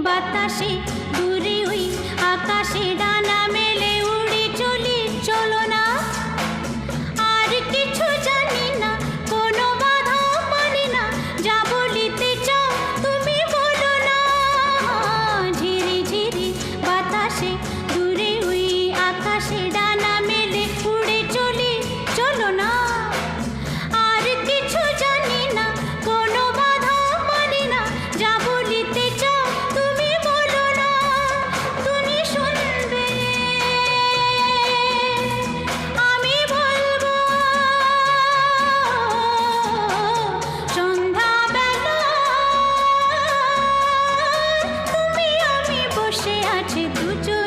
বাতাসে দূরে ওই আকাশে ডানা মেলে উড়ে চলি, চলো না। আর কিছু জানি না, কোনো বাধা মানি না, যা বলিতে চাও তুমি বলো না। ঝিরি ঝিরি বাতাসে দূরে ওই আকাশে ডানা মেলে উড়ে চলি, চলো না। আর কিছু জানি না, কোনো বাধা মানি না, যা বলিতে চাও তুমি বলো না। তুমি শুনবে, আমি বলবো। সন্ধ্যাবেলা তুমি আমি বসে আছি দুজন